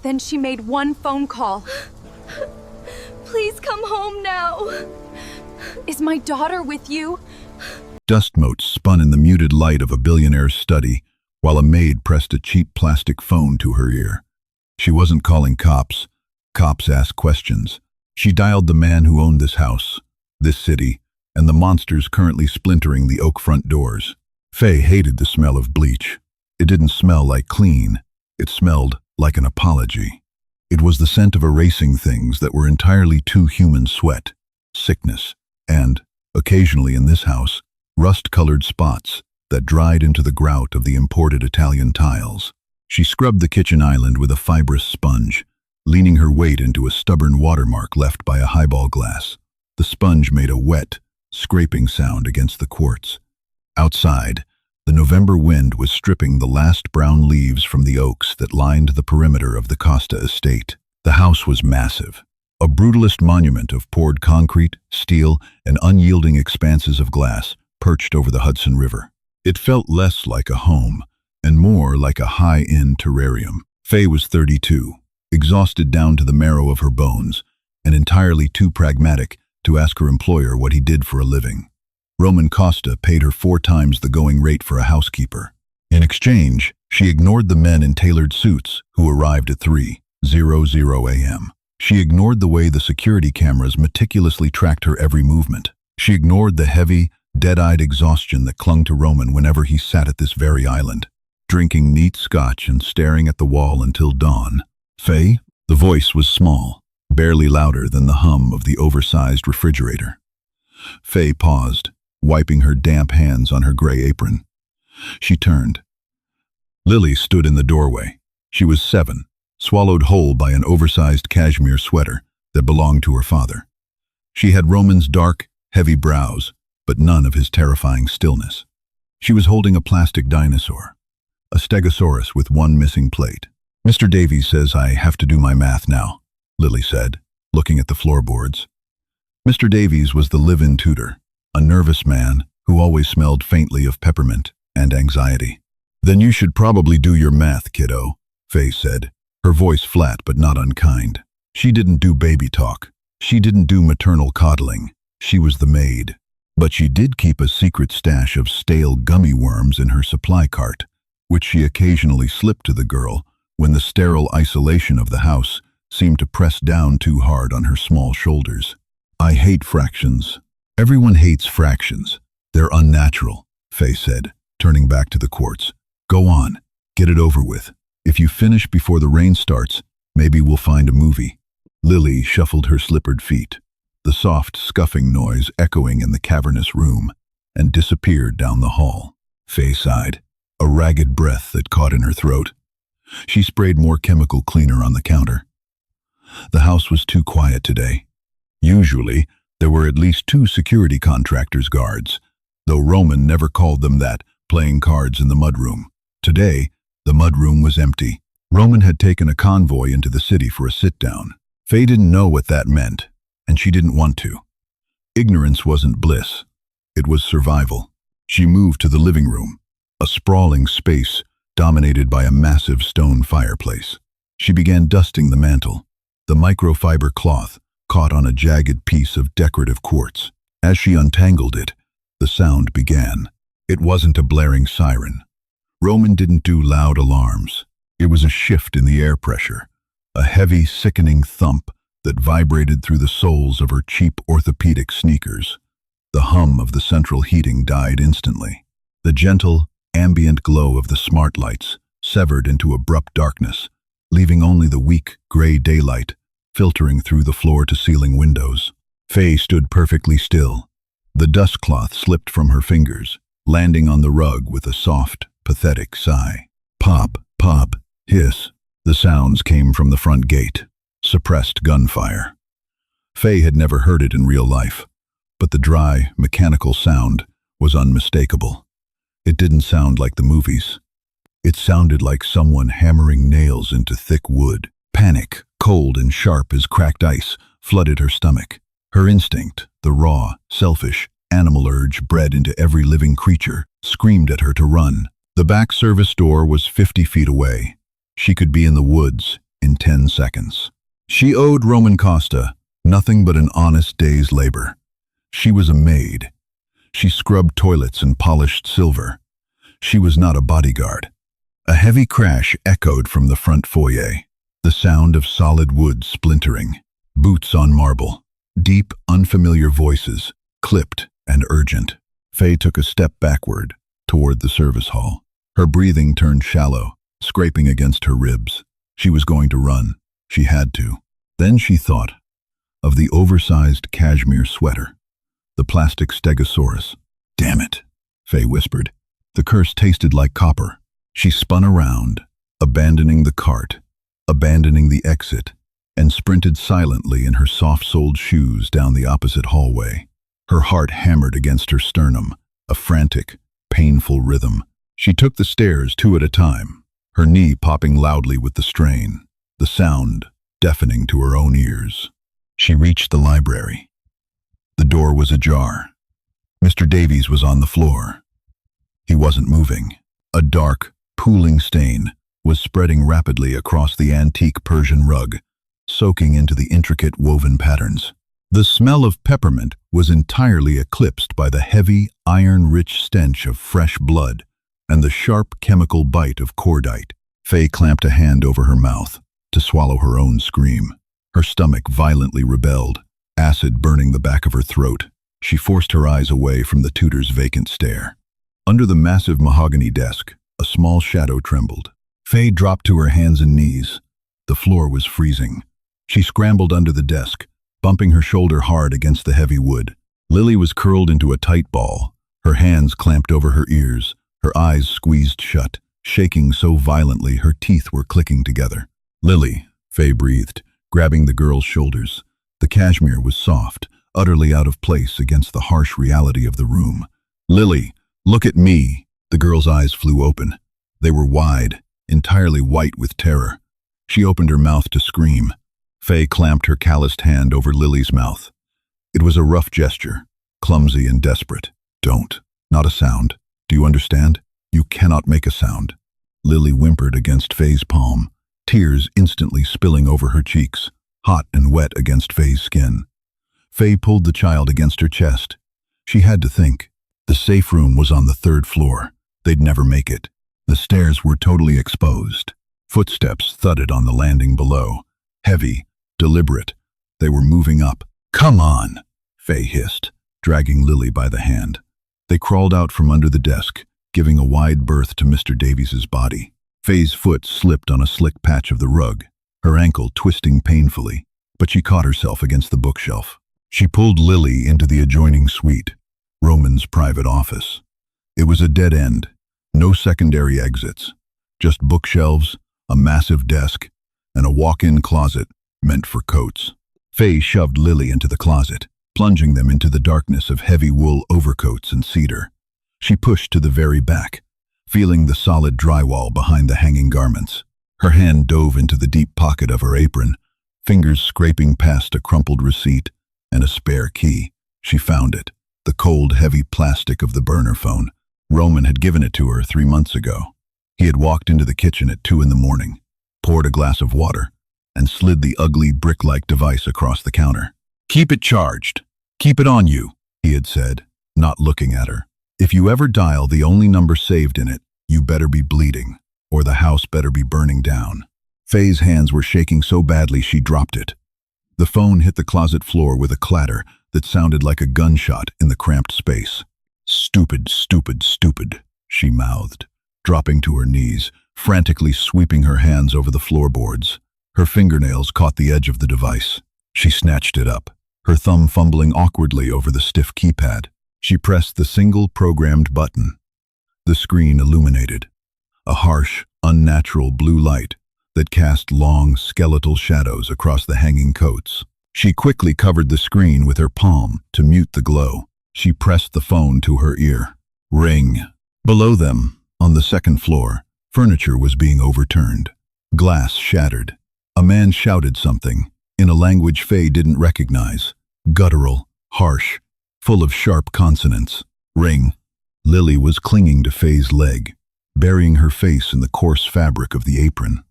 Then she made one phone call. Please come home now. Is my daughter with you? Dust motes spun in the muted light of a billionaire's study while a maid pressed a cheap plastic phone to her ear. She wasn't calling cops. Cops asked questions. She dialed the man who owned this house, this city, and the monsters currently splintering the oak front doors. Faye hated the smell of bleach. It didn't smell like clean. It smelled like an apology. It was the scent of erasing things that were entirely too human: sweat, sickness, and, occasionally in this house, rust-colored spots that dried into the grout of the imported Italian tiles. She scrubbed the kitchen island with a fibrous sponge, leaning her weight into a stubborn watermark left by a highball glass. The sponge made a wet, scraping sound against the quartz. Outside, the November wind was stripping the last brown leaves from the oaks that lined the perimeter of the Costa estate. The house was massive, a brutalist monument of poured concrete, steel, and unyielding expanses of glass perched over the Hudson River. It felt less like a home and more like a high-end terrarium. Faye was 32, exhausted down to the marrow of her bones, and entirely too pragmatic to ask her employer what he did for a living. Roman Costa paid her 4 times the going rate for a housekeeper. In exchange, she ignored the men in tailored suits who arrived at 3:00 a.m. She ignored the way the security cameras meticulously tracked her every movement. She ignored the heavy, dead-eyed exhaustion that clung to Roman whenever he sat at this very island, drinking neat scotch and staring at the wall until dawn. Faye? The voice was small, barely louder than the hum of the oversized refrigerator. Faye paused, wiping her damp hands on her gray apron. She turned. Lily stood in the doorway. She was 7, swallowed whole by an oversized cashmere sweater that belonged to her father. She had Roman's dark, heavy brows, but none of his terrifying stillness. She was holding a plastic dinosaur, a stegosaurus with one missing plate. "Mr. Davies says I have to do my math now," Lily said, looking at the floorboards. Mr. Davies was the live-in tutor, a nervous man who always smelled faintly of peppermint and anxiety. "Then you should probably do your math, kiddo," Faye said, her voice flat but not unkind. She didn't do baby talk. She didn't do maternal coddling. She was the maid. But she did keep a secret stash of stale gummy worms in her supply cart, which she occasionally slipped to the girl when the sterile isolation of the house seemed to press down too hard on her small shoulders. "I hate fractions." "Everyone hates fractions. They're unnatural," Faye said, turning back to the quartz. "Go on, get it over with. If you finish before the rain starts, maybe we'll find a movie." Lily shuffled her slippered feet, the soft scuffing noise echoing in the cavernous room, and disappeared down the hall. Faye sighed, a ragged breath that caught in her throat. She sprayed more chemical cleaner on the counter. The house was too quiet today. Usually, there were at least 2 security contractors' guards, though Roman never called them that, playing cards in the mudroom. Today, the mudroom was empty. Roman had taken a convoy into the city for a sit-down. Faye didn't know what that meant, and she didn't want to. Ignorance wasn't bliss. It was survival. She moved to the living room, a sprawling space dominated by a massive stone fireplace. She began dusting the mantel. The microfiber cloth caught on a jagged piece of decorative quartz. As she untangled it, the sound began. It wasn't a blaring siren. Roman didn't do loud alarms. It was a shift in the air pressure, a heavy, sickening thump that vibrated through the soles of her cheap orthopedic sneakers. The hum of the central heating died instantly. The gentle, ambient glow of the smart lights severed into abrupt darkness, leaving only the weak, gray daylight filtering through the floor-to-ceiling windows. Faye stood perfectly still. The dust cloth slipped from her fingers, landing on the rug with a soft, pathetic sigh. Pop, pop, hiss. The sounds came from the front gate. Suppressed gunfire. Faye had never heard it in real life, but the dry, mechanical sound was unmistakable. It didn't sound like the movies. It sounded like someone hammering nails into thick wood. Panic, cold and sharp as cracked ice, flooded her stomach. Her instinct, the raw, selfish, animal urge bred into every living creature, screamed at her to run. The back service door was 50 feet away. She could be in the woods, in 10 seconds. She owed Roman Costa nothing but an honest day's labor. She was a maid. She scrubbed toilets and polished silver. She was not a bodyguard. A heavy crash echoed from the front foyer, the sound of solid wood splintering, boots on marble, deep, unfamiliar voices, clipped and urgent. Faye took a step backward toward the service hall. Her breathing turned shallow, scraping against her ribs. She was going to run. She had to. Then she thought of the oversized cashmere sweater, the plastic stegosaurus. "Damn it," Faye whispered. The curse tasted like copper. She spun around, abandoning the cart, abandoning the exit, and sprinted silently in her soft-soled shoes down the opposite hallway. Her heart hammered against her sternum, a frantic, painful rhythm. She took the stairs 2 at a time, her knee popping loudly with the strain, the sound deafening to her own ears. She reached the library. The door was ajar. Mr. Davies was on the floor. He wasn't moving. A dark, pooling stain was spreading rapidly across the antique Persian rug, soaking into the intricate woven patterns. The smell of peppermint was entirely eclipsed by the heavy, iron-rich stench of fresh blood and the sharp chemical bite of cordite. Faye clamped a hand over her mouth to swallow her own scream. Her stomach violently rebelled, acid burning the back of her throat. She forced her eyes away from the tutor's vacant stare. Under the massive mahogany desk, a small shadow trembled. Faye dropped to her hands and knees. The floor was freezing. She scrambled under the desk, bumping her shoulder hard against the heavy wood. Lily was curled into a tight ball, her hands clamped over her ears, her eyes squeezed shut, shaking so violently her teeth were clicking together. "Lily," Faye breathed, grabbing the girl's shoulders. The cashmere was soft, utterly out of place against the harsh reality of the room. "Lily, look at me." The girl's eyes flew open. They were wide, entirely white with terror. She opened her mouth to scream. Faye clamped her calloused hand over Lily's mouth. It was a rough gesture, clumsy and desperate. "Don't. Not a sound. Do you understand? You cannot make a sound." Lily whimpered against Faye's palm, tears instantly spilling over her cheeks, hot and wet against Faye's skin. Faye pulled the child against her chest. She had to think. The safe room was on the 3rd floor. They'd never make it. The stairs were totally exposed. Footsteps thudded on the landing below. Heavy, deliberate. They were moving up. "Come on," Faye hissed, dragging Lily by the hand. They crawled out from under the desk, giving a wide berth to Mr. Davies's body. Faye's foot slipped on a slick patch of the rug, her ankle twisting painfully, but she caught herself against the bookshelf. She pulled Lily into the adjoining suite, Roman's private office. It was a dead end, no secondary exits, just bookshelves, a massive desk, and a walk-in closet meant for coats. Faye shoved Lily into the closet, plunging them into the darkness of heavy wool overcoats and cedar. She pushed to the very back, feeling the solid drywall behind the hanging garments. Her hand dove into the deep pocket of her apron, fingers scraping past a crumpled receipt and a spare key. She found it, the cold, heavy plastic of the burner phone. Roman had given it to her 3 months ago. He had walked into the kitchen at 2 in the morning, poured a glass of water, and slid the ugly brick-like device across the counter. "Keep it charged. Keep it on you," he had said, not looking at her. "If you ever dial the only number saved in it, you better be bleeding, or the house better be burning down." Faye's hands were shaking so badly she dropped it. The phone hit the closet floor with a clatter that sounded like a gunshot in the cramped space. "Stupid, stupid, stupid," she mouthed, dropping to her knees, frantically sweeping her hands over the floorboards. Her fingernails caught the edge of the device. She snatched it up, her thumb fumbling awkwardly over the stiff keypad. She pressed the single programmed button. The screen illuminated, a harsh, unnatural blue light that cast long, skeletal shadows across the hanging coats. She quickly covered the screen with her palm to mute the glow. She pressed the phone to her ear. Ring. Below them, on the 2nd floor, furniture was being overturned. Glass shattered. A man shouted something, in a language Faye didn't recognize. Guttural, harsh, full of sharp consonants. Ring. Lily was clinging to Faye's leg, burying her face in the coarse fabric of the apron.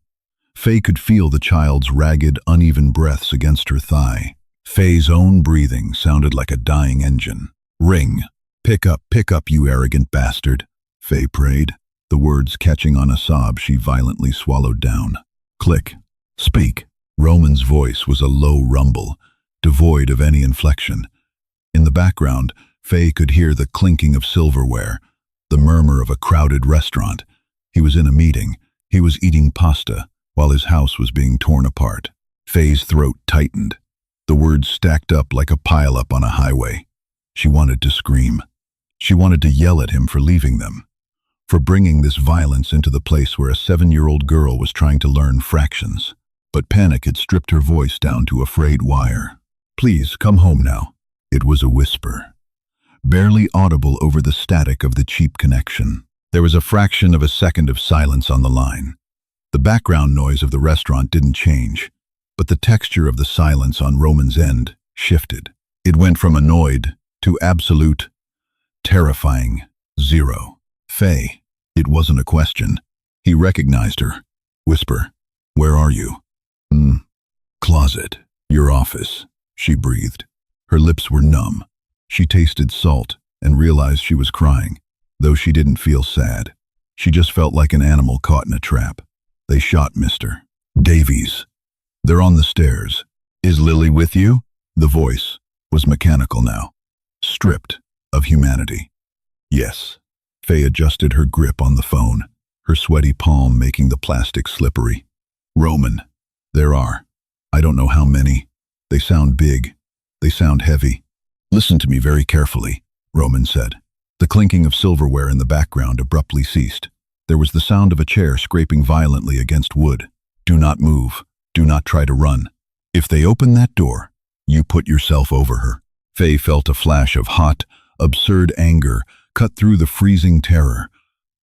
Faye could feel the child's ragged, uneven breaths against her thigh. Faye's own breathing sounded like a dying engine. "Ring. Pick up, you arrogant bastard," Faye prayed, the words catching on a sob she violently swallowed down. Click. "Speak." Roman's voice was a low rumble, devoid of any inflection. In the background, Faye could hear the clinking of silverware, the murmur of a crowded restaurant. He was in a meeting. He was eating pasta while his house was being torn apart. Faye's throat tightened. The words stacked up like a pile-up on a highway. She wanted to scream. She wanted to yell at him for leaving them, for bringing this violence into the place where a 7-year-old girl was trying to learn fractions. But panic had stripped her voice down to a frayed wire. "Please, come home now." It was a whisper, barely audible over the static of the cheap connection. There was a fraction of a second of silence on the line. The background noise of the restaurant didn't change, but the texture of the silence on Roman's end shifted. It went from annoyed to absolute, terrifying zero. "Faye." It wasn't a question. He recognized her. Whisper, "Where are you?" "Closet. Your office," she breathed. Her lips were numb. She tasted salt and realized she was crying, though she didn't feel sad. She just felt like an animal caught in a trap. "They shot Mr. Davies. They're on the stairs. Is Lily with you?" The voice was mechanical now, stripped of humanity. "Yes." Faye adjusted her grip on the phone, her sweaty palm making the plastic slippery. "Roman, there are. I don't know how many. They sound big. They sound heavy." "Listen to me very carefully," Roman said. The clinking of silverware in the background abruptly ceased. There was the sound of a chair scraping violently against wood. "Do not move. Do not try to run. If they open that door, you put yourself over her." Faye felt a flash of hot, absurd anger cut through the freezing terror.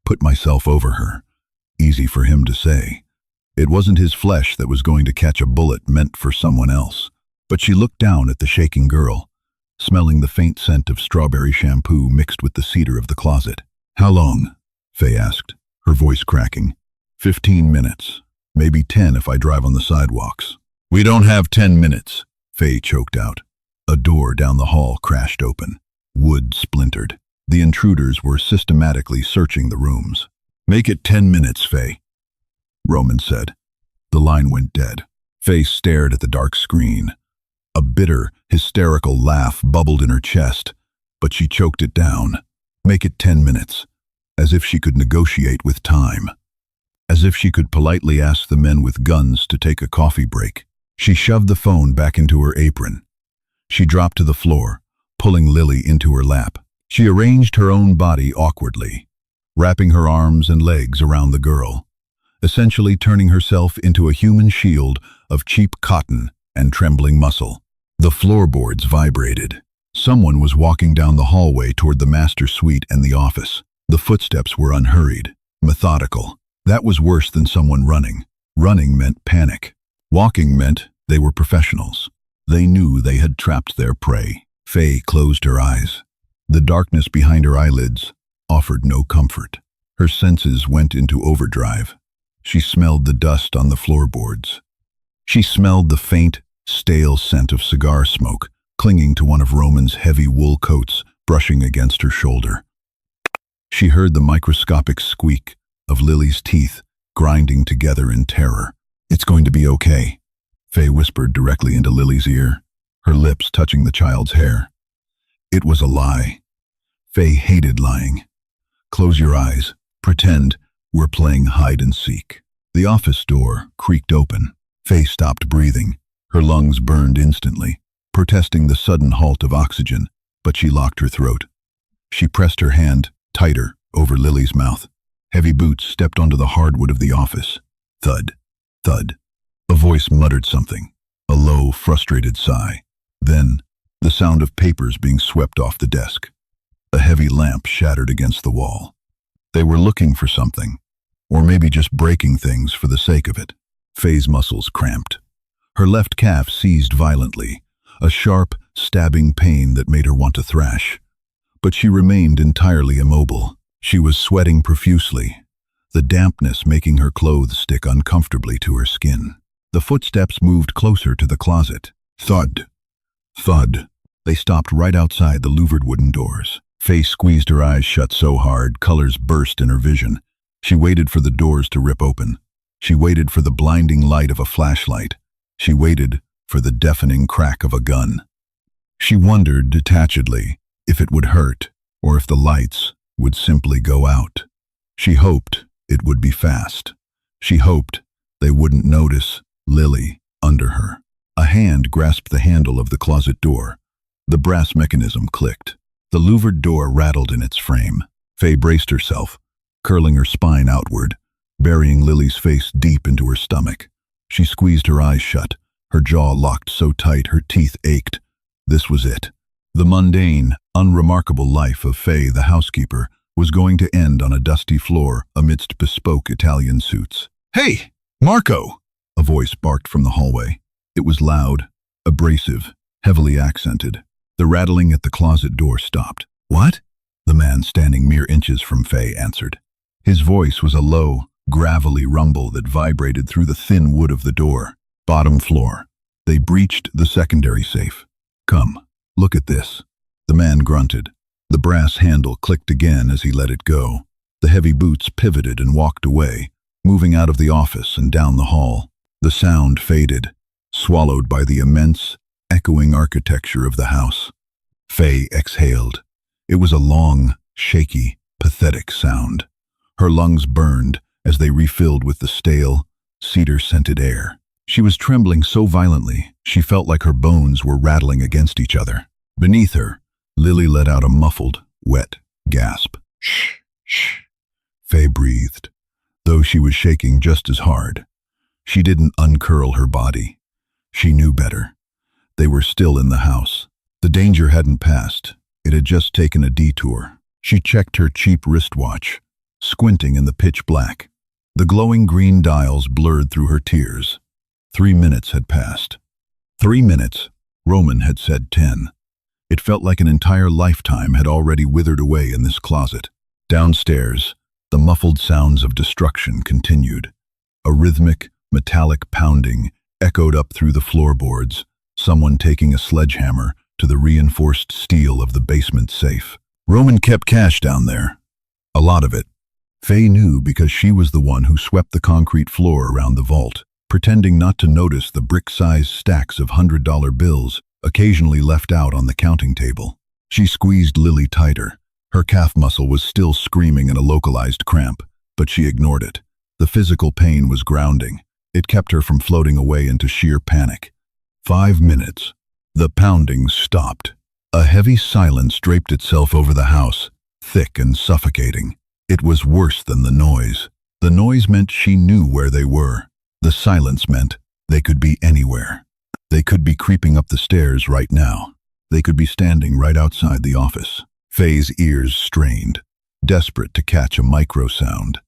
Put myself over her. Easy for him to say. It wasn't his flesh that was going to catch a bullet meant for someone else. But she looked down at the shaking girl, smelling the faint scent of strawberry shampoo mixed with the cedar of the closet. "How long?" Faye asked, her voice cracking. 15 minutes. Maybe 10 if I drive on the sidewalks." "We don't have 10 minutes, Faye choked out. A door down the hall crashed open. Wood splintered. The intruders were systematically searching the rooms. "Make it 10 minutes, Faye," Roman said. The line went dead. Faye stared at the dark screen. A bitter, hysterical laugh bubbled in her chest, but she choked it down. Make it 10 minutes, as if she could negotiate with time. As if she could politely ask the men with guns to take a coffee break. She shoved the phone back into her apron. She dropped to the floor, pulling Lily into her lap. She arranged her own body awkwardly, wrapping her arms and legs around the girl, essentially turning herself into a human shield of cheap cotton and trembling muscle. The floorboards vibrated. Someone was walking down the hallway toward the master suite and the office. The footsteps were unhurried, methodical. That was worse than someone running. Running meant panic. Walking meant they were professionals. They knew they had trapped their prey. Faye closed her eyes. The darkness behind her eyelids offered no comfort. Her senses went into overdrive. She smelled the dust on the floorboards. She smelled the faint, stale scent of cigar smoke clinging to one of Roman's heavy wool coats brushing against her shoulder. She heard the microscopic squeak of Lily's teeth grinding together in terror. "It's going to be okay," Faye whispered directly into Lily's ear, her lips touching the child's hair. It was a lie. Faye hated lying. "Close your eyes. Pretend we're playing hide and seek." The office door creaked open. Faye stopped breathing. Her lungs burned instantly, protesting the sudden halt of oxygen, but she locked her throat. She pressed her hand tighter over Lily's mouth. Heavy boots stepped onto the hardwood of the office. Thud, thud. A voice muttered something, a low, frustrated sigh. Then, the sound of papers being swept off the desk. A heavy lamp shattered against the wall. They were looking for something, or maybe just breaking things for the sake of it. Faye's muscles cramped. Her left calf seized violently, a sharp, stabbing pain that made her want to thrash. But she remained entirely immobile. She was sweating profusely, the dampness making her clothes stick uncomfortably to her skin. The footsteps moved closer to the closet. Thud. Thud. They stopped right outside the louvered wooden doors. Faye squeezed her eyes shut so hard, colors burst in her vision. She waited for the doors to rip open. She waited for the blinding light of a flashlight. She waited for the deafening crack of a gun. She wondered detachedly if it would hurt or if the lights would simply go out. She hoped it would be fast. She hoped they wouldn't notice Lily under her. A hand grasped the handle of the closet door. The brass mechanism clicked. The louvered door rattled in its frame. Faye braced herself, curling her spine outward, burying Lily's face deep into her stomach. She squeezed her eyes shut, her jaw locked so tight her teeth ached. This was it. The mundane, unremarkable life of Faye, the housekeeper, was going to end on a dusty floor amidst bespoke Italian suits. "Hey, Marco!" a voice barked from the hallway. It was loud, abrasive, heavily accented. The rattling at the closet door stopped. "What?" The man standing mere inches from Faye answered. His voice was a low, gravelly rumble that vibrated through the thin wood of the door. "Bottom floor. They breached the secondary safe. Come, look at this." The man grunted. The brass handle clicked again as he let it go. The heavy boots pivoted and walked away, moving out of the office and down the hall. The sound faded, swallowed by the immense, echoing architecture of the house. Faye exhaled. It was a long, shaky, pathetic sound. Her lungs burned as they refilled with the stale, cedar-scented air. She was trembling so violently, she felt like her bones were rattling against each other. Beneath her, Lily let out a muffled, wet gasp. "Shh, shh." Faye breathed, though she was shaking just as hard. She didn't uncurl her body. She knew better. They were still in the house. The danger hadn't passed. It had just taken a detour. She checked her cheap wristwatch, squinting in the pitch black. The glowing green dials blurred through her tears. 3 minutes had passed. 3 minutes. Roman had said 10. It felt like an entire lifetime had already withered away in this closet. Downstairs, the muffled sounds of destruction continued. A rhythmic, metallic pounding echoed up through the floorboards, someone taking a sledgehammer to the reinforced steel of the basement safe. Roman kept cash down there. A lot of it. Faye knew because she was the one who swept the concrete floor around the vault, pretending not to notice the brick-sized stacks of $100 bills occasionally left out on the counting table. She squeezed Lily tighter. Her calf muscle was still screaming in a localized cramp, but she ignored it. The physical pain was grounding. It kept her from floating away into sheer panic. 5 minutes. The pounding stopped. A heavy silence draped itself over the house, thick and suffocating. It was worse than the noise. The noise meant she knew where they were. The silence meant they could be anywhere. They could be creeping up the stairs right now. They could be standing right outside the office. Faye's ears strained, desperate to catch a micro sound.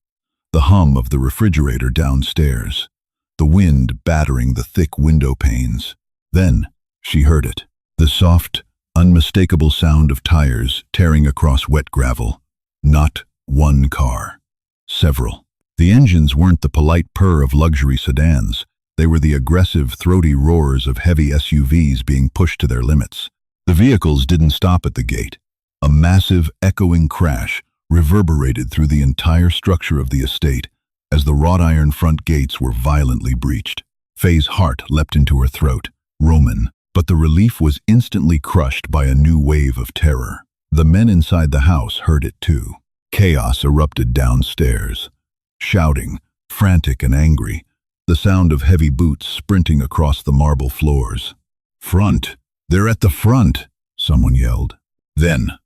The hum of the refrigerator downstairs. The wind battering the thick window panes. Then she heard it. The soft, unmistakable sound of tires tearing across wet gravel. Not one car. Several. The engines weren't the polite purr of luxury sedans. They were the aggressive, throaty roars of heavy SUVs being pushed to their limits. The vehicles didn't stop at the gate. A massive, echoing crash reverberated through the entire structure of the estate as the wrought iron front gates were violently breached. Faye's heart leapt into her throat. Roman. But the relief was instantly crushed by a new wave of terror. The men inside the house heard it too. Chaos erupted downstairs. Shouting, frantic and angry, the sound of heavy boots sprinting across the marble floors. "Front! They're at the front!" someone yelled. Then,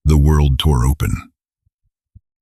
the world tore open.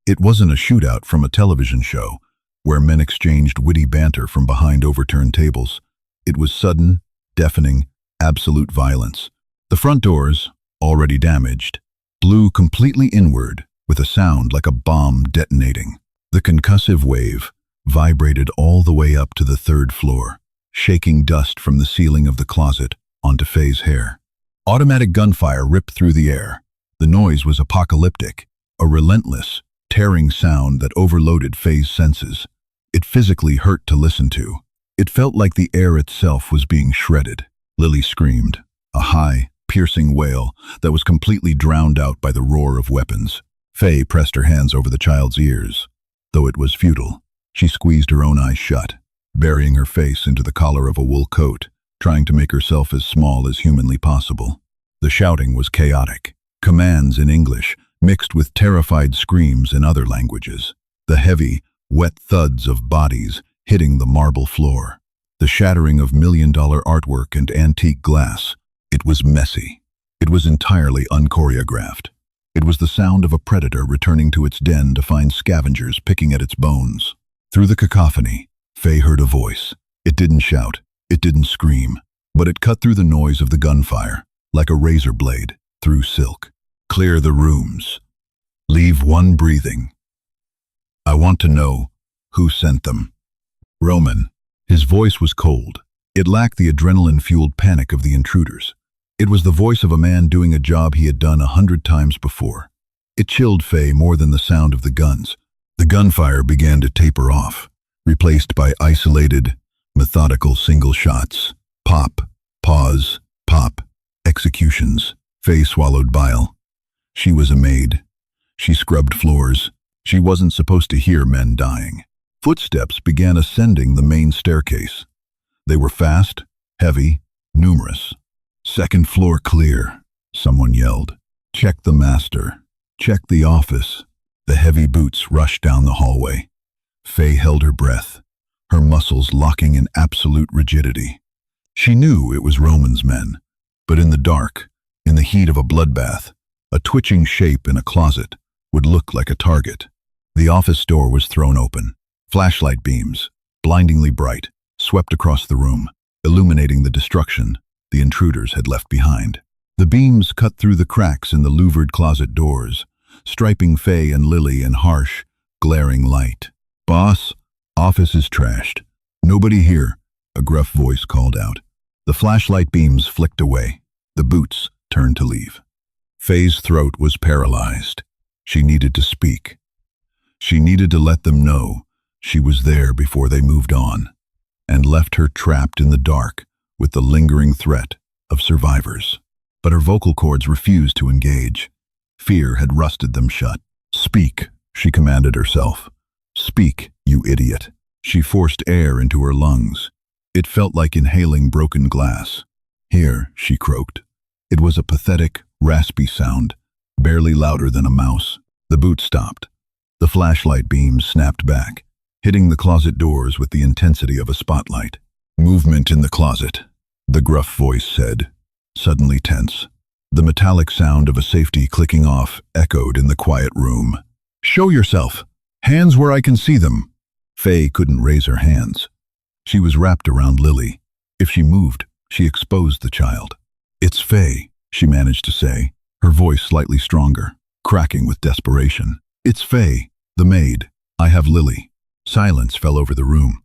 It wasn't a shootout from a television show, where men exchanged witty banter from behind overturned tables. It was sudden, deafening, absolute violence. The front doors, already damaged, blew completely inward with a sound like a bomb detonating. The concussive wave vibrated all the way up to the 3rd floor, shaking dust from the ceiling of the closet onto Faye's hair. Automatic gunfire ripped through the air. The noise was apocalyptic, a relentless, tearing sound that overloaded Faye's senses. It physically hurt to listen to. It felt like the air itself was being shredded. Lily screamed, a high, piercing wail that was completely drowned out by the roar of weapons. Faye pressed her hands over the child's ears. Though it was futile, she squeezed her own eyes shut, burying her face into the collar of a wool coat, trying to make herself as small as humanly possible. The shouting was chaotic. Commands in English, mixed with terrified screams in other languages. The heavy, wet thuds of bodies hitting the marble floor. The shattering of million-dollar artwork and antique glass. It was messy. It was entirely unchoreographed. It was the sound of a predator returning to its den to find scavengers picking at its bones. Through the cacophony, Faye heard a voice. It didn't shout. It didn't scream. But it cut through the noise of the gunfire, like a razor blade, through silk. Clear the rooms. Leave one breathing. I want to know who sent them. Roman. His voice was cold. It lacked the adrenaline-fueled panic of the intruders. It was the voice of a man doing a job he had done 100 times before. It chilled Faye more than the sound of the guns. The gunfire began to taper off, replaced by isolated, methodical single shots. Pop, pause, pop, executions. Faye swallowed bile. She was a maid. She scrubbed floors. She wasn't supposed to hear men dying. Footsteps began ascending the main staircase. They were fast, heavy, numerous. Second floor clear, someone yelled. Check the master. Check the office. The heavy boots rushed down the hallway. Faye held her breath, her muscles locking in absolute rigidity. She knew it was Roman's men, but in the dark, in the heat of a bloodbath, a twitching shape in a closet would look like a target. The office door was thrown open. Flashlight beams, blindingly bright, swept across the room, illuminating the destruction the intruders had left behind. The beams cut through the cracks in the louvered closet doors, striping Faye and Lily in harsh, glaring light. Boss, office is trashed. Nobody here, a gruff voice called out. The flashlight beams flicked away. The boots turned to leave. Faye's throat was paralyzed. She needed to speak. She needed to let them know she was there before they moved on, and left her trapped in the dark with the lingering threat of survivors. But her vocal cords refused to engage. Fear had rusted them shut. Speak, she commanded herself. Speak, you idiot. She forced air into her lungs. It felt like inhaling broken glass. Here, she croaked. It was a pathetic, raspy sound, barely louder than a mouse. The boot stopped. The flashlight beams snapped back, hitting the closet doors with the intensity of a spotlight. Movement in the closet, the gruff voice said, suddenly tense. The metallic sound of a safety clicking off echoed in the quiet room. Show yourself. Hands where I can see them. Faye couldn't raise her hands. She was wrapped around Lily. If she moved, she exposed the child. It's Faye, she managed to say, her voice slightly stronger, cracking with desperation. It's Faye, the maid. I have Lily. Silence fell over the room.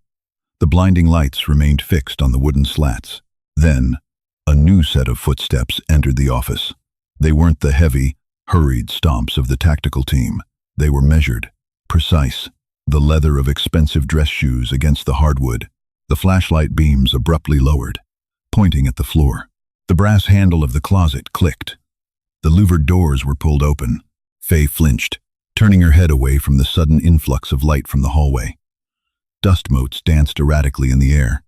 The blinding lights remained fixed on the wooden slats. Then, a new set of footsteps entered the office. They weren't the heavy, hurried stomps of the tactical team. They were measured, precise, the leather of expensive dress shoes against the hardwood, the flashlight beams abruptly lowered, pointing at the floor. The brass handle of the closet clicked. The louvered doors were pulled open. Faye flinched, turning her head away from the sudden influx of light from the hallway. Dust motes danced erratically in the air,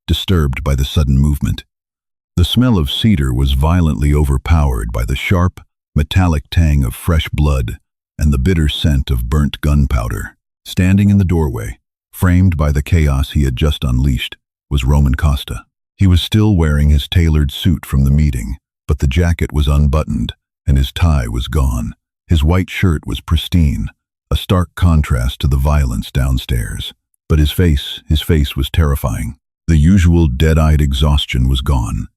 disturbed by the sudden movement. The smell of cedar was violently overpowered by the sharp, metallic tang of fresh blood and the bitter scent of burnt gunpowder. Standing in the doorway, framed by the chaos he had just unleashed, was Roman Costa. He was still wearing his tailored suit from the meeting, but the jacket was unbuttoned and his tie was gone. His white shirt was pristine, a stark contrast to the violence downstairs. But his face was terrifying. The usual dead-eyed exhaustion was gone,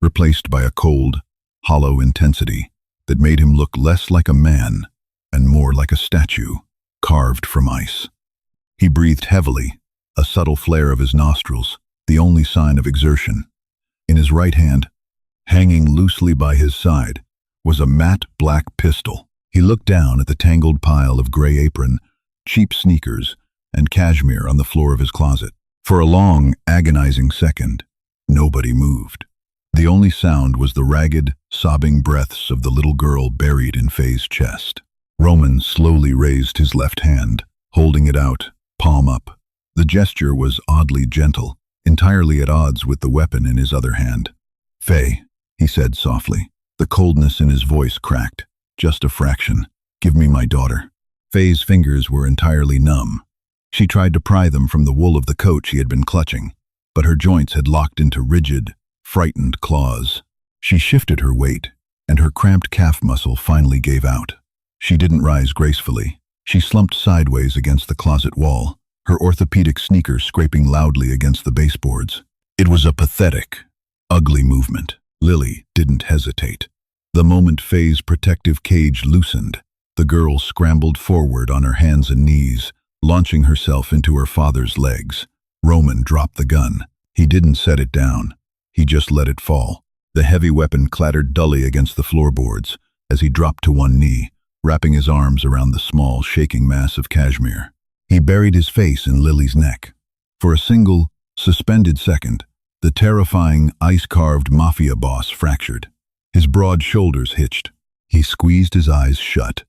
replaced by a cold, hollow intensity that made him look less like a man and more like a statue, carved from ice. He breathed heavily, a subtle flare of his nostrils, the only sign of exertion. In his right hand, hanging loosely by his side, was a matte black pistol. He looked down at the tangled pile of gray apron, cheap sneakers, and cashmere on the floor of his closet. For a long, agonizing second, nobody moved. The only sound was the ragged, sobbing breaths of the little girl buried in Faye's chest. Roman slowly raised his left hand, holding it out, palm up. The gesture was oddly gentle, entirely at odds with the weapon in his other hand. "Faye," he said softly. The coldness in his voice cracked. "Just a fraction. Give me my daughter." Faye's fingers were entirely numb. She tried to pry them from the wool of the coat she had been clutching, but her joints had locked into rigid, frightened claws. She shifted her weight, and her cramped calf muscle finally gave out. She didn't rise gracefully. She slumped sideways against the closet wall, her orthopedic sneakers scraping loudly against the baseboards. It was a pathetic, ugly movement. Lily didn't hesitate. The moment Faye's protective cage loosened, the girl scrambled forward on her hands and knees, launching herself into her father's legs. Roman dropped the gun. He didn't set it down. He just let it fall. The heavy weapon clattered dully against the floorboards as he dropped to one knee, wrapping his arms around the small, shaking mass of cashmere. He buried his face in Lily's neck. For a single, suspended second, the terrifying, ice-carved Mafia boss fractured. His broad shoulders hitched. He squeezed his eyes shut,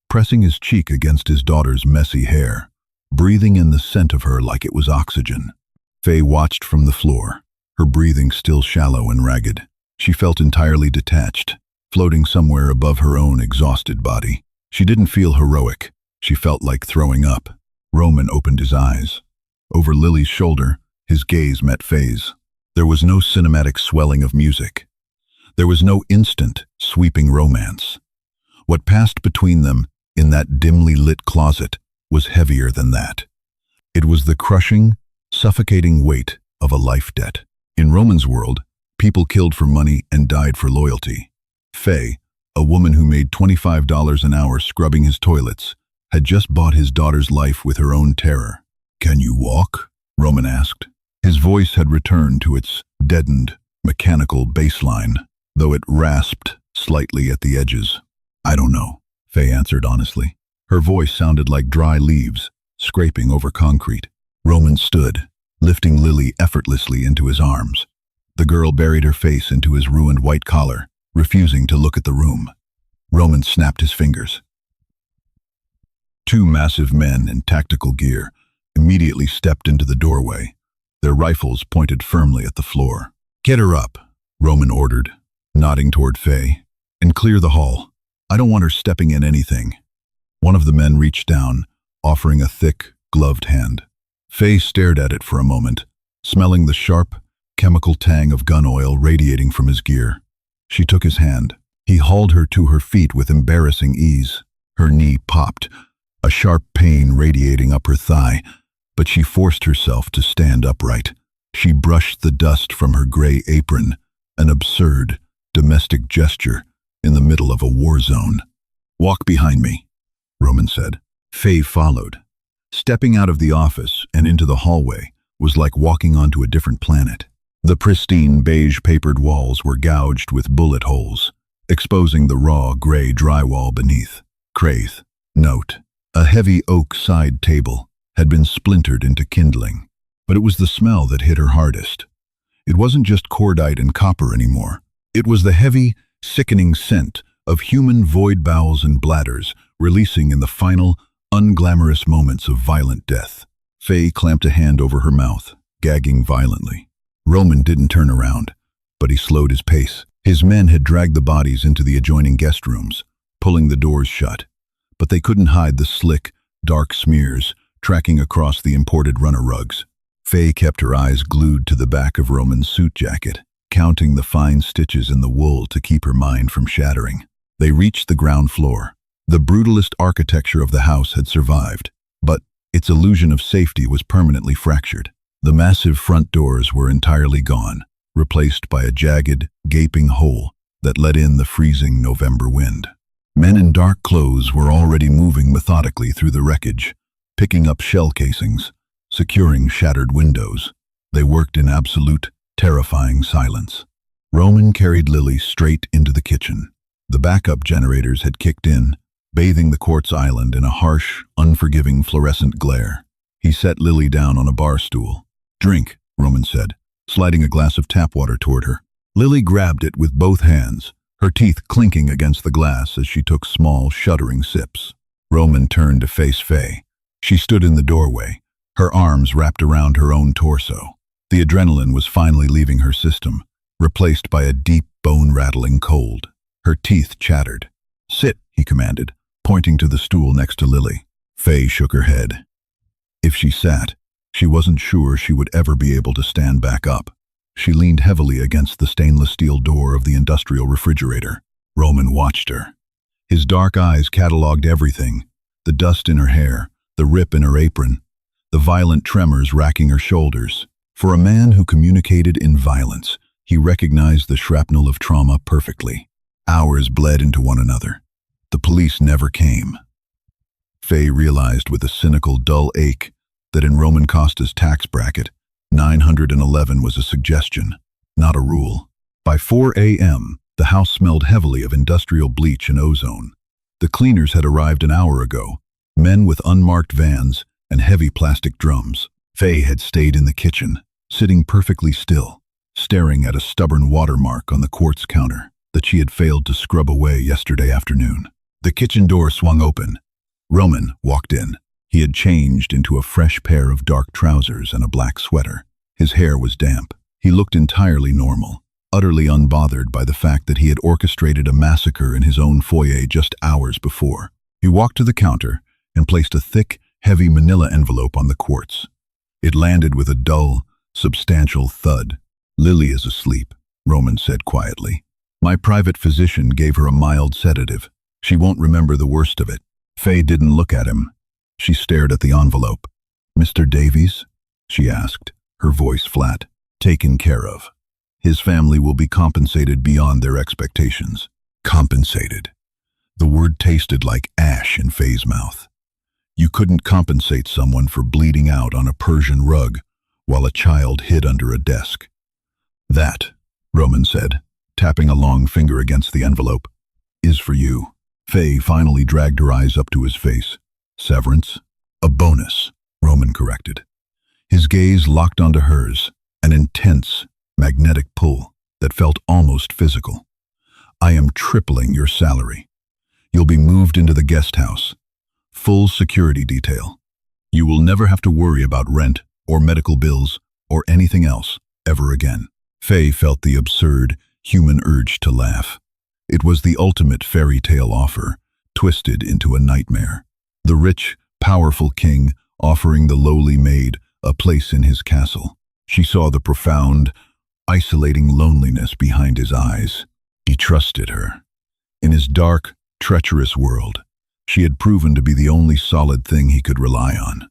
pressing his cheek against his daughter's messy hair, breathing in the scent of her like it was oxygen. Faye watched from the floor, her breathing still shallow and ragged. She felt entirely detached, floating somewhere above her own exhausted body. She didn't feel heroic. She felt like throwing up. Roman opened his eyes. Over Lily's shoulder, his gaze met Faye's. There was no cinematic swelling of music. There was no instant, sweeping romance. What passed between them in that dimly lit closet was heavier than that. It was the crushing, suffocating weight of a life debt. In Roman's world, people killed for money and died for loyalty. Faye, a woman who made $25 an hour scrubbing his toilets, had just bought his daughter's life with her own terror. "Can you walk?" Roman asked. His voice had returned to its deadened, mechanical baseline, though it rasped slightly at the edges. "I don't know," Faye answered honestly. Her voice sounded like dry leaves, scraping over concrete. Roman stood, lifting Lily effortlessly into his arms. The girl buried her face into his ruined white collar, refusing to look at the room. Roman snapped his fingers. Two massive men in tactical gear immediately stepped into the doorway, their rifles pointed firmly at the floor. "Get her up," Roman ordered, nodding toward Faye, "and clear the hall. I don't want her stepping in anything." One of the men reached down, offering a thick, gloved hand. Faye stared at it for a moment, smelling the sharp, chemical tang of gun oil radiating from his gear. She took his hand. He hauled her to her feet with embarrassing ease. Her knee popped, a sharp pain radiating up her thigh, but she forced herself to stand upright. She brushed the dust from her gray apron, an absurd, domestic gesture in the middle of a war zone. "Walk behind me," Roman said. Faye followed. Stepping out of the office and into the hallway was like walking onto a different planet. The pristine beige-papered walls were gouged with bullet holes, exposing the raw, gray drywall beneath. Crath. Note. A heavy oak side table had been splintered into kindling, but it was the smell that hit her hardest. It wasn't just cordite and copper anymore. It was the heavy, sickening scent of human void bowels and bladders releasing in the final, unglamorous moments of violent death. Faye clamped a hand over her mouth, gagging violently. Roman didn't turn around, but he slowed his pace. His men had dragged the bodies into the adjoining guest rooms, pulling the doors shut, but they couldn't hide the slick, dark smears tracking across the imported runner rugs. Faye kept her eyes glued to the back of Roman's suit jacket, counting the fine stitches in the wool to keep her mind from shattering. They reached the ground floor. The brutalist architecture of the house had survived, but its illusion of safety was permanently fractured. The massive front doors were entirely gone, replaced by a jagged, gaping hole that let in the freezing November wind. Men in dark clothes were already moving methodically through the wreckage, picking up shell casings, securing shattered windows. They worked in absolute, terrifying silence. Roman carried Lily straight into the kitchen. The backup generators had kicked in, bathing the quartz island in a harsh, unforgiving fluorescent glare. He set Lily down on a bar stool. "Drink," Roman said, sliding a glass of tap water toward her. Lily grabbed it with both hands, her teeth clinking against the glass as she took small, shuddering sips. Roman turned to face Faye. She stood in the doorway, her arms wrapped around her own torso. The adrenaline was finally leaving her system, replaced by a deep, bone-rattling cold. Her teeth chattered. "Sit," he commanded, pointing to the stool next to Lily. Faye shook her head. If she sat, she wasn't sure she would ever be able to stand back up. She leaned heavily against the stainless steel door of the industrial refrigerator. Roman watched her. His dark eyes cataloged everything: the dust in her hair, the rip in her apron, the violent tremors racking her shoulders. For a man who communicated in violence, he recognized the shrapnel of trauma perfectly. Hours bled into one another. The police never came. Faye realized with a cynical, dull ache that in Roman Costa's tax bracket, 911 was a suggestion, not a rule. By 4 a.m., the house smelled heavily of industrial bleach and ozone. The cleaners had arrived an hour ago, men with unmarked vans and heavy plastic drums. Faye had stayed in the kitchen, sitting perfectly still, staring at a stubborn watermark on the quartz counter that she had failed to scrub away yesterday afternoon. The kitchen door swung open. Roman walked in. He had changed into a fresh pair of dark trousers and a black sweater. His hair was damp. He looked entirely normal, utterly unbothered by the fact that he had orchestrated a massacre in his own foyer just hours before. He walked to the counter and placed a thick, heavy manila envelope on the quartz. It landed with a dull, substantial thud. "Lily is asleep," Roman said quietly. "My private physician gave her a mild sedative. She won't remember the worst of it." Faye didn't look at him. She stared at the envelope. "Mr. Davies?" she asked, her voice flat. "Taken care of. His family will be compensated beyond their expectations." Compensated. The word tasted like ash in Faye's mouth. You couldn't compensate someone for bleeding out on a Persian rug while a child hid under a desk. "That," Roman said, tapping a long finger against the envelope, "is for you." Faye finally dragged her eyes up to his face. "Severance?" "A bonus," Roman corrected. His gaze locked onto hers, an intense, magnetic pull that felt almost physical. "I am tripling your salary. You'll be moved into the guest house. Full security detail. You will never have to worry about rent or medical bills or anything else ever again." Faye felt the absurd, human urge to laugh. It was the ultimate fairy tale offer, twisted into a nightmare. The rich, powerful king offering the lowly maid a place in his castle. She saw the profound, isolating loneliness behind his eyes. He trusted her. In his dark, treacherous world, she had proven to be the only solid thing he could rely on.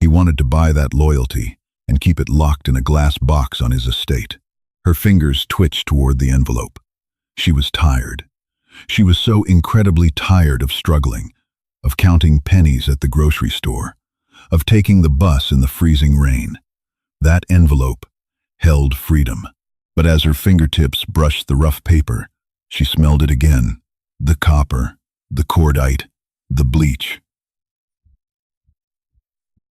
He wanted to buy that loyalty and keep it locked in a glass box on his estate. Her fingers twitched toward the envelope. She was tired. She was so incredibly tired of struggling, of counting pennies at the grocery store, of taking the bus in the freezing rain. That envelope held freedom. But as her fingertips brushed the rough paper, she smelled it again. The copper, the cordite, the bleach.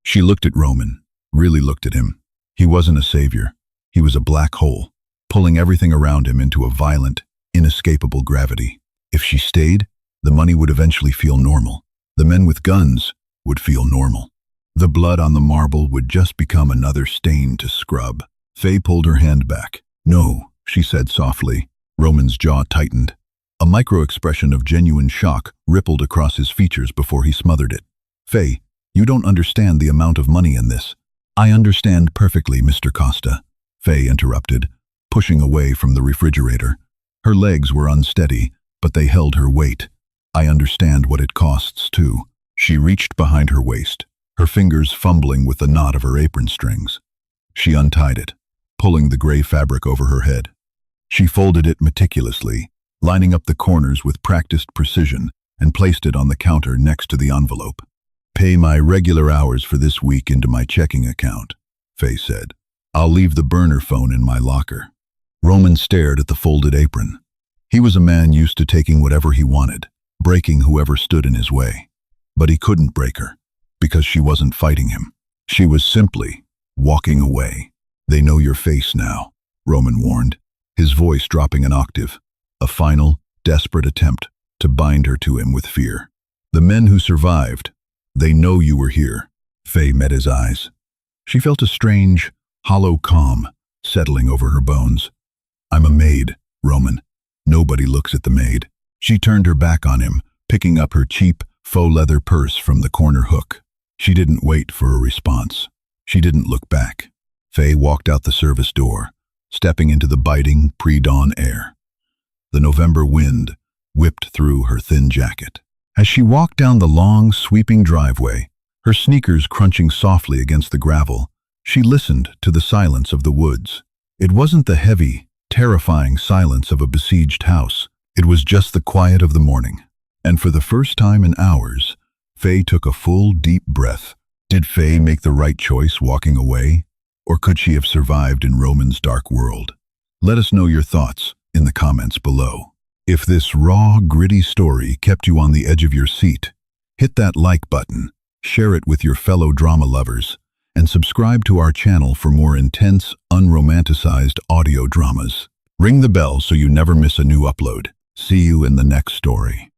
She looked at Roman, really looked at him. He wasn't a savior. He was a black hole, pulling everything around him into a violent, inescapable gravity. If she stayed, the money would eventually feel normal. The men with guns would feel normal. The blood on the marble would just become another stain to scrub. Faye pulled her hand back. "No," she said softly. Roman's jaw tightened. A micro-expression of genuine shock rippled across his features before he smothered it. "Faye, you don't understand the amount of money in this." "I understand perfectly, Mr. Costa," Faye interrupted, pushing away from the refrigerator. Her legs were unsteady, but they held her weight. "I understand what it costs, too." She reached behind her waist, her fingers fumbling with the knot of her apron strings. She untied it, pulling the gray fabric over her head. She folded it meticulously, lining up the corners with practiced precision, and placed it on the counter next to the envelope. "Pay my regular hours for this week into my checking account," Faye said. "I'll leave the burner phone in my locker." Roman stared at the folded apron. He was a man used to taking whatever he wanted, breaking whoever stood in his way. But he couldn't break her, because she wasn't fighting him. She was simply walking away. "They know your face now," Roman warned, his voice dropping an octave, a final, desperate attempt to bind her to him with fear. "The men who survived, they know you were here." Faye met his eyes. She felt a strange, hollow calm settling over her bones. "I'm a maid, Roman. Nobody looks at the maid." She turned her back on him, picking up her cheap, faux leather purse from the corner hook. She didn't wait for a response. She didn't look back. Faye walked out the service door, stepping into the biting, pre-dawn air. The November wind whipped through her thin jacket. As she walked down the long, sweeping driveway, her sneakers crunching softly against the gravel, she listened to the silence of the woods. It wasn't the heavy, terrifying silence of a besieged house. It was just the quiet of the morning. And for the first time in hours, Faye took a full, deep breath. Did Faye make the right choice walking away? Or could she have survived in Roman's dark world? Let us know your thoughts in the comments below. If this raw, gritty story kept you on the edge of your seat, hit that like button, share it with your fellow drama lovers, and subscribe to our channel for more intense, unromanticized audio dramas. Ring the bell so you never miss a new upload. See you in the next story.